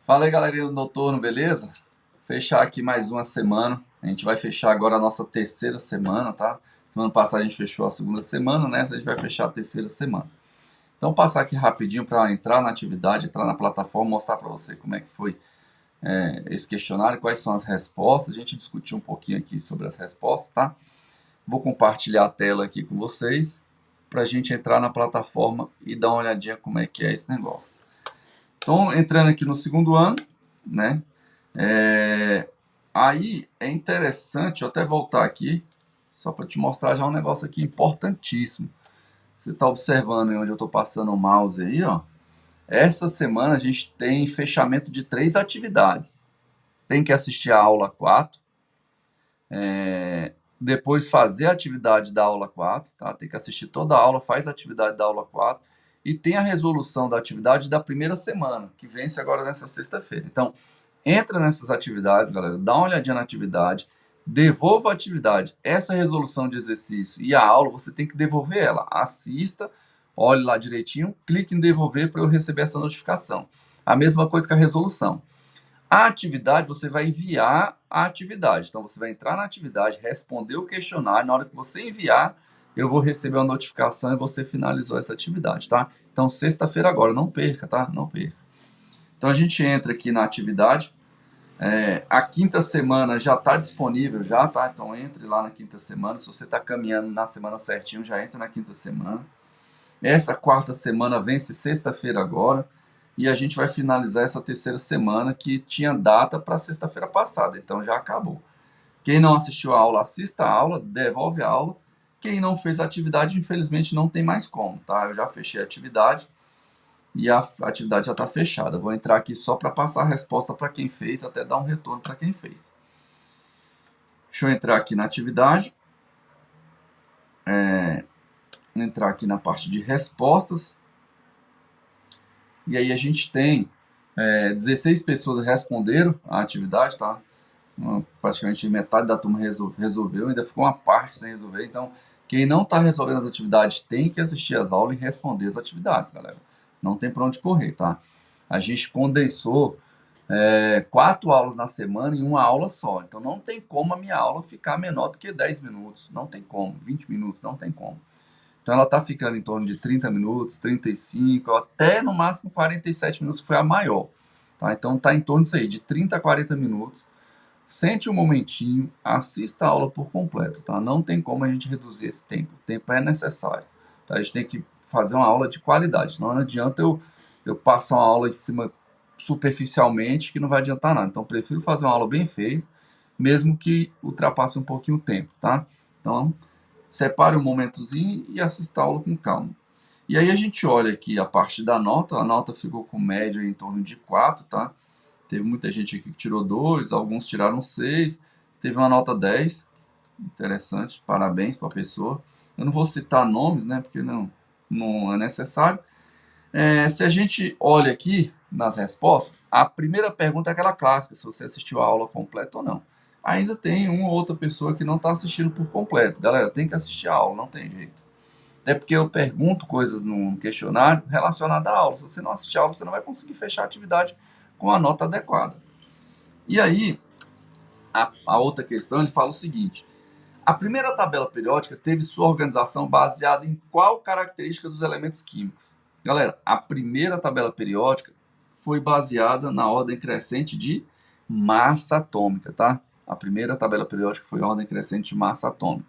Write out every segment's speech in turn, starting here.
Fala aí, galerinha do noturno, beleza? Fechar aqui mais uma semana. A gente vai fechar agora a nossa terceira semana, tá? No ano passado a gente fechou a segunda semana, nessa a gente vai fechar a terceira semana. Então, passar aqui rapidinho para entrar na atividade, entrar na plataforma, mostrar para você como é que foi esse questionário, quais são as respostas. A gente discutiu um pouquinho aqui sobre as respostas, tá? Vou compartilhar a tela aqui com vocês para a gente entrar na plataforma e dar uma olhadinha como é que é esse negócio. Então, entrando aqui no segundo ano, né? Aí é interessante, eu até voltar aqui, só para te mostrar já um negócio aqui importantíssimo. Você está observando aí onde eu estou passando o mouse aí, ó. Essa semana a gente tem fechamento de 3 atividades. Tem que assistir a aula 4, depois fazer a atividade da aula 4, tá? Tem que assistir toda a aula, faz a atividade da aula 4 e tem a resolução da atividade da primeira semana, que vence agora nessa sexta-feira. Então, entra nessas atividades, galera, dá uma olhadinha na atividade, devolva a atividade. Essa resolução de exercício e a aula, você tem que devolver ela. Assista, olhe lá direitinho, clique em devolver para eu receber essa notificação. A mesma coisa que a resolução. A atividade, você vai enviar a atividade. Então, você vai entrar na atividade, responder o questionário. Na hora que você enviar, eu vou receber uma notificação e você finalizou essa atividade, tá? Então, sexta-feira agora, não perca, tá? Não perca. Então, a gente entra aqui na atividade. A quinta semana já está disponível, já, tá? Então, entre lá na quinta semana. Se você está caminhando na semana certinho, já entra na quinta semana. Essa quarta semana vence sexta-feira agora. E a gente vai finalizar essa terceira semana que tinha data para sexta-feira passada, então já acabou. Quem não assistiu a aula, assista a aula, devolve a aula. Quem não fez a atividade, infelizmente não tem mais como, tá? Eu já fechei a atividade e a atividade já está fechada. Vou entrar aqui só para passar a resposta para quem fez, até dar um retorno para quem fez. Deixa eu entrar aqui na atividade, entrar aqui na parte de respostas. E aí a gente tem 16 pessoas responderam a atividade, tá? Praticamente metade da turma resolveu, ainda ficou uma parte sem resolver. Então, quem não está resolvendo as atividades tem que assistir as aulas e responder as atividades, galera. Não tem para onde correr, tá? A gente condensou 4 aulas na semana em uma aula só. Então, não tem como a minha aula ficar menor do que 10 minutos. Não tem como. 20 minutos, não tem como. Então, ela está ficando em torno de 30 minutos, 35, até no máximo 47 minutos, que foi a maior. Tá? Então, está em torno disso aí, de 30 a 40 minutos. Sente um momentinho, assista a aula por completo, tá? Não tem como a gente reduzir esse tempo. O tempo é necessário. Tá? A gente tem que fazer uma aula de qualidade. Não adianta eu passar uma aula em cima superficialmente que não vai adiantar nada. Então, prefiro fazer uma aula bem feita, mesmo que ultrapasse um pouquinho o tempo, tá? Então, separe um momentozinho e assista a aula com calma. E aí a gente olha aqui a parte da nota. A nota ficou com média em torno de 4, tá? Teve muita gente aqui que tirou 2, alguns tiraram 6, teve uma nota 10, interessante, parabéns para a pessoa. Eu não vou citar nomes, né, porque não é necessário. Se a gente olha aqui nas respostas, a primeira pergunta é aquela clássica, se você assistiu a aula completa ou não. Ainda tem uma ou outra pessoa que não está assistindo por completo. Galera, tem que assistir a aula, não tem jeito. Até porque eu pergunto coisas no questionário relacionadas à aula. Se você não assistir a aula, você não vai conseguir fechar a atividade com a nota adequada. E aí, a outra questão, ele fala o seguinte: a primeira tabela periódica teve sua organização baseada em qual característica dos elementos químicos? Galera, a primeira tabela periódica foi baseada na ordem crescente de massa atômica, tá? A primeira tabela periódica foi ordem crescente de massa atômica.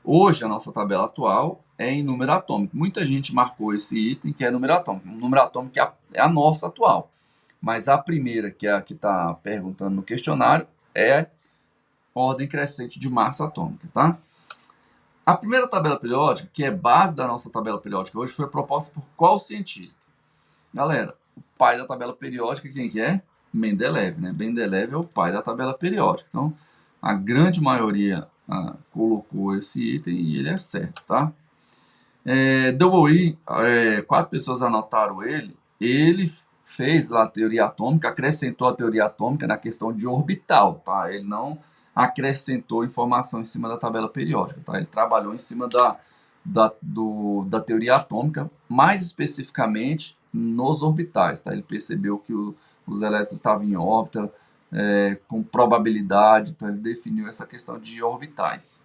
Hoje, a nossa tabela atual é em número atômico. Muita gente marcou esse item que é número atômico. O número atômico é a nossa atual. Mas a primeira, que é a que está perguntando no questionário, é ordem crescente de massa atômica, tá? A primeira tabela periódica, que é base da nossa tabela periódica hoje, foi proposta por qual cientista? Galera, o pai da tabela periódica, quem que é? Mendeleev, né? Mendeleev é o pai da tabela periódica. Então, a grande maioria colocou esse item e ele é certo, tá? Double 4 pessoas anotaram ele. Ele fez lá a teoria atômica, acrescentou a teoria atômica na questão de orbital, tá? Ele não acrescentou informação em cima da tabela periódica, tá? Ele trabalhou em cima da teoria atômica, mais especificamente nos orbitais, tá? Ele percebeu que os elétrons estavam em órbita com probabilidade, então ele definiu essa questão de orbitais.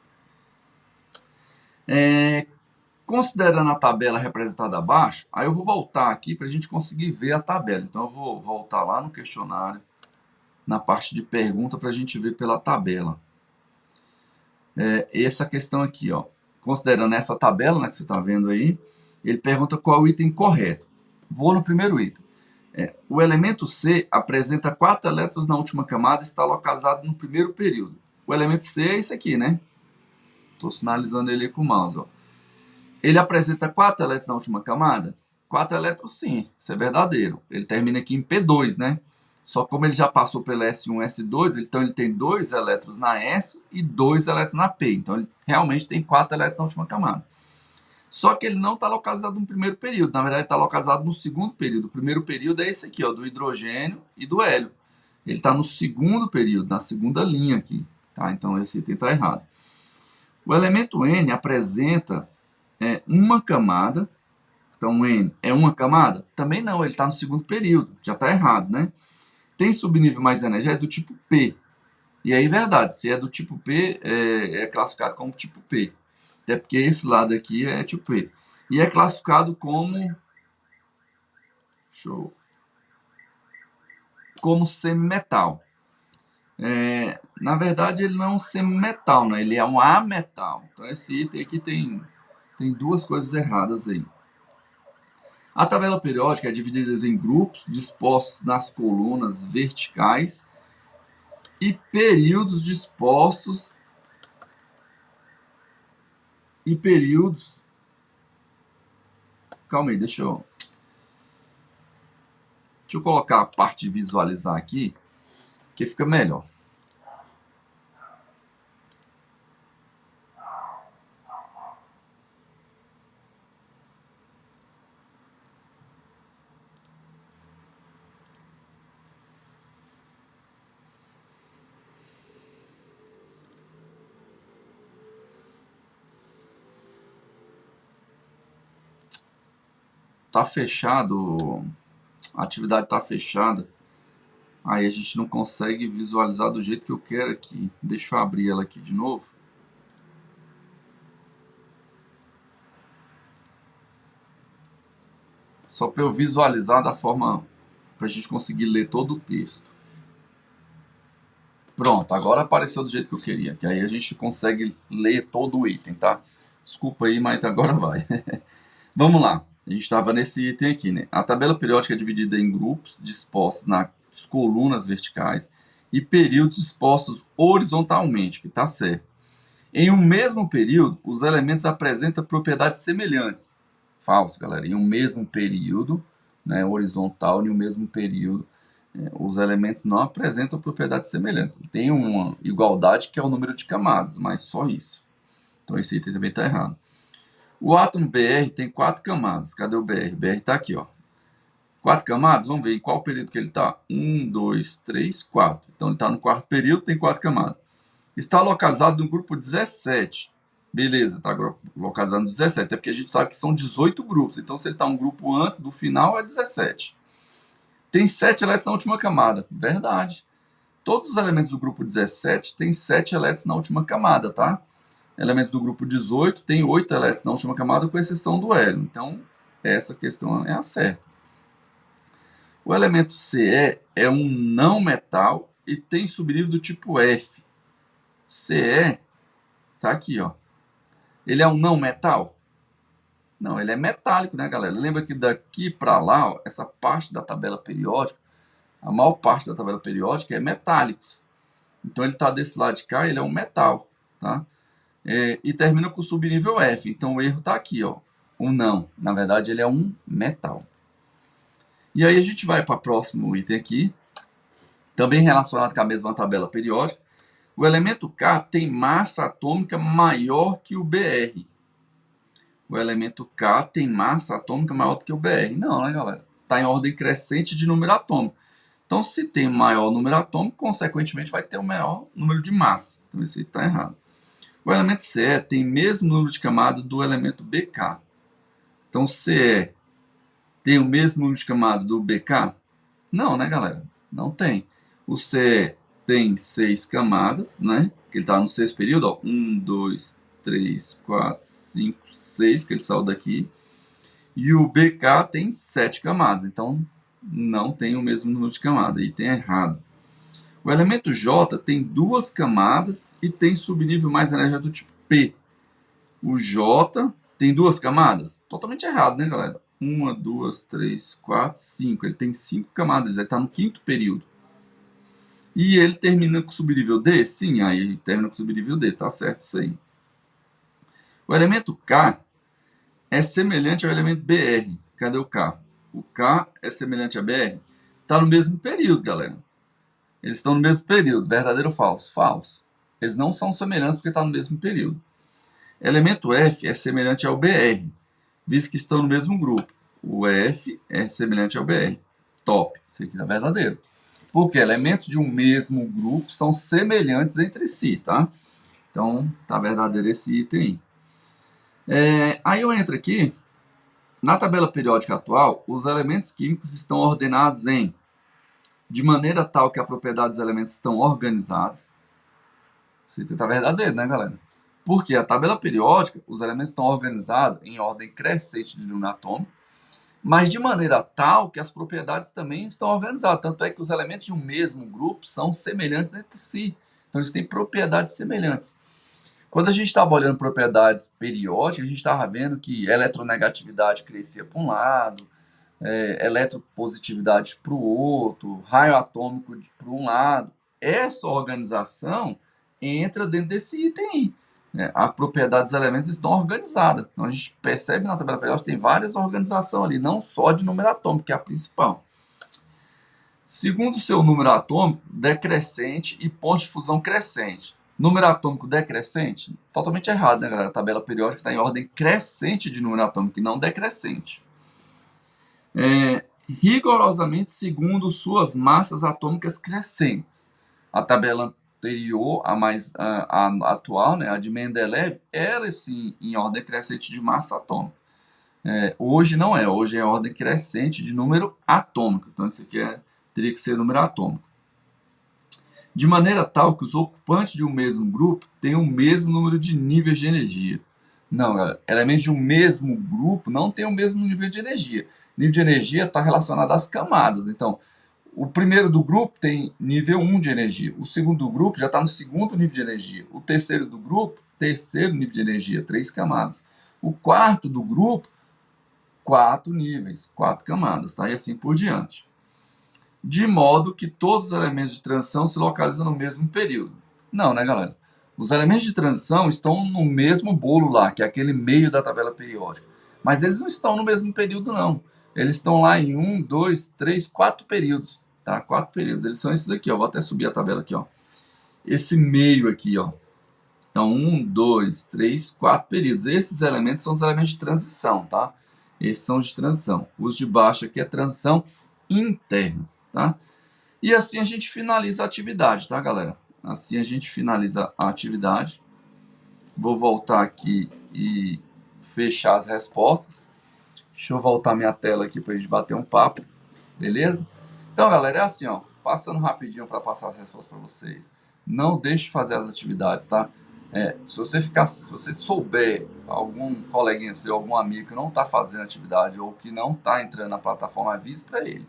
Considerando a tabela representada abaixo, aí eu vou voltar aqui para a gente conseguir ver a tabela. Então eu vou voltar lá no questionário, na parte de pergunta, para a gente ver pela tabela. Essa questão aqui, ó. Considerando essa tabela, né, que você está vendo aí, ele pergunta qual é o item correto. Vou no primeiro item. O elemento C apresenta 4 elétrons na última camada e está localizado no primeiro período. O elemento C é esse aqui, né? Estou sinalizando ele com o mouse, ó. Ele apresenta 4 elétrons na última camada? 4 elétrons, sim, isso é verdadeiro. Ele termina aqui em P2, né? Só como ele já passou pelo S1, S2, então ele tem 2 elétrons na S e 2 elétrons na P. Então ele realmente tem 4 elétrons na última camada. Só que ele não está localizado no primeiro período, na verdade está localizado no segundo período. O primeiro período é esse aqui, ó, do hidrogênio e do hélio. Ele está no segundo período, na segunda linha aqui, tá? Então esse item está errado. O elemento N apresenta uma camada. Então N é uma camada? Também não, ele está no segundo período, já está errado, né? Tem subnível mais energético do tipo P. E aí, verdade, se é do tipo P, é classificado como tipo P. Até porque esse lado aqui é tipo P. E é classificado como... como semimetal. Na verdade, ele não é um semimetal, né? Ele é um ametal. Então, esse item aqui tem duas coisas erradas aí. A tabela periódica é dividida em grupos dispostos nas colunas verticais e períodos dispostos e períodos... Calma aí, deixa eu colocar a parte de visualizar aqui, que fica melhor. Tá fechado, a atividade tá fechada, aí a gente não consegue visualizar do jeito que eu quero aqui. Deixa eu abrir ela aqui de novo. Só para eu visualizar da forma para a gente conseguir ler todo o texto. Pronto, agora apareceu do jeito que eu queria, que aí a gente consegue ler todo o item, tá? Desculpa aí, mas agora vai. Vamos lá. A gente estava nesse item aqui, né? A tabela periódica é dividida em grupos dispostos nas colunas verticais e períodos dispostos horizontalmente, que está certo. Em um mesmo período, os elementos apresentam propriedades semelhantes. Falso, galera. Em um mesmo período, né, horizontal, em um mesmo período, os elementos não apresentam propriedades semelhantes. Tem uma igualdade que é o número de camadas, mas só isso. Então esse item também está errado. O átomo Br tem 4 camadas. Cadê o Br? Br está aqui, ó. 4 camadas, vamos ver em qual período que ele está. 1, 2, 3, 4. Então ele está no quarto período, tem 4 camadas. Está localizado no grupo 17. Beleza, está localizado no 17. Até porque a gente sabe que são 18 grupos. Então se ele está um grupo antes do final, é 17. Tem 7 elétrons na última camada. Verdade. Todos os elementos do grupo 17 têm 7 elétrons na última camada, tá? Elementos do grupo 18 têm 8 elétrons na última camada, com exceção do hélio. Então, essa questão é a certa. O elemento Ce é um não metal e tem subnível do tipo F. Ce tá aqui, ó. Ele é um não metal? Não, ele é metálico, né, galera? Lembra que daqui para lá, ó, essa parte da tabela periódica, a maior parte da tabela periódica é metálicos. Então ele está desse lado de cá, ele é um metal, tá? E termina com o subnível F. Então o erro está aqui, ó. Um não. Na verdade, ele é um metal. E aí a gente vai para o próximo item aqui, também relacionado com a mesma tabela periódica. O elemento K tem massa atômica maior que o Br. O elemento K tem massa atômica maior do que o Br. Não, né, galera? Está em ordem crescente de número atômico. Então, se tem maior número atômico, consequentemente vai ter o maior número de massa. Então, isso está errado. O elemento Ce tem mesmo número de camada do elemento Bk. Então, Ce tem o mesmo número de camada do BK? Não, né, galera? Não tem. O CE tem 6 camadas, né? Que ele está no sexto período, ó. 1, 2, 3, 4, 5, 6, que ele saiu daqui. E o BK tem 7 camadas, então não tem o mesmo número de camadas, aí tem errado. O elemento J tem 2 camadas e tem subnível mais energia do tipo P. O J tem 2 camadas? Totalmente errado, né, galera? 1, 2, 3, 4, 5. Ele tem 5 camadas, ele está no quinto período. E ele termina com subnível D? Sim, aí ele termina com subnível D, tá certo isso aí. O elemento K é semelhante ao elemento BR. Cadê o K? O K é semelhante a BR? Está no mesmo período, galera. Eles estão no mesmo período. Verdadeiro ou falso? Falso. Eles não são semelhantes porque estão no mesmo período. Elemento F é semelhante ao BR, visto que estão no mesmo grupo. O F é semelhante ao BR. Top. Isso aqui é verdadeiro. Porque elementos de um mesmo grupo são semelhantes entre si, tá? Então, tá verdadeiro esse item aí. Aí eu entro aqui. Na tabela periódica atual, os elementos químicos estão ordenados de maneira tal que a propriedade dos elementos estão organizadas. Isso está verdadeiro, né, galera? Porque a tabela periódica, os elementos estão organizados em ordem crescente de número atômico, mas de maneira tal que as propriedades também estão organizadas. Tanto é que os elementos de um mesmo grupo são semelhantes entre si. Então, eles têm propriedades semelhantes. Quando a gente estava olhando propriedades periódicas, a gente estava vendo que eletronegatividade crescia para um lado, eletropositividade para o outro, raio atômico para um lado. Essa organização entra dentro desse item aí. A propriedade dos elementos estão organizadas. Então a gente percebe na tabela periódica que tem várias organizações ali, não só de número atômico, que é a principal. Segundo o seu número atômico, decrescente e ponto de fusão crescente. Número atômico decrescente? Totalmente errado, né, galera? A tabela periódica está em ordem crescente de número atômico e não decrescente. Rigorosamente segundo suas massas atômicas crescentes. A tabela anterior, a atual, né, a de Mendeleev, era sim em ordem crescente de massa atômica. Hoje não é, hoje é ordem crescente de número atômico. Então isso aqui teria que ser número atômico. De maneira tal que os ocupantes de um mesmo grupo tenham o mesmo número de níveis de energia. Não, elementos de um mesmo grupo não têm o mesmo nível de energia. Nível de energia está relacionado às camadas. Então, o primeiro do grupo tem nível 1 de energia. O segundo do grupo já está no segundo nível de energia. O terceiro do grupo, terceiro nível de energia, 3 camadas. O quarto do grupo, 4 níveis, 4 camadas, tá? E assim por diante. De modo que todos os elementos de transição se localizam no mesmo período. Não, né, galera? Os elementos de transição estão no mesmo bolo lá, que é aquele meio da tabela periódica. Mas eles não estão no mesmo período, não. Eles estão lá em 1, 2, 3, 4 períodos. Tá? 4 períodos. Eles são esses aqui, ó. Vou até subir a tabela aqui, ó. Esse meio aqui, ó. Então, 1, 2, 3, 4 períodos. Esses elementos são os elementos de transição, tá? Esses são os de transição. Os de baixo aqui é transição interna, tá? E assim a gente finaliza a atividade, tá, galera? Assim a gente finaliza a atividade. Vou voltar aqui e fechar as respostas. Deixa eu voltar minha tela aqui para a gente bater um papo, beleza? Então, galera, é assim, ó, passando rapidinho para passar as respostas para vocês. Não deixe de fazer as atividades, tá? Se você souber algum coleguinha seu, algum amigo que não está fazendo atividade ou que não está entrando na plataforma, avise para ele.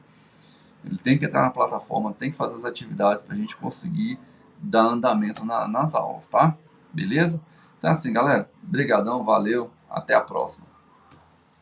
Ele tem que entrar na plataforma, tem que fazer as atividades para a gente conseguir dar andamento nas aulas, tá? Beleza? Então, assim, galera, brigadão, valeu, até a próxima.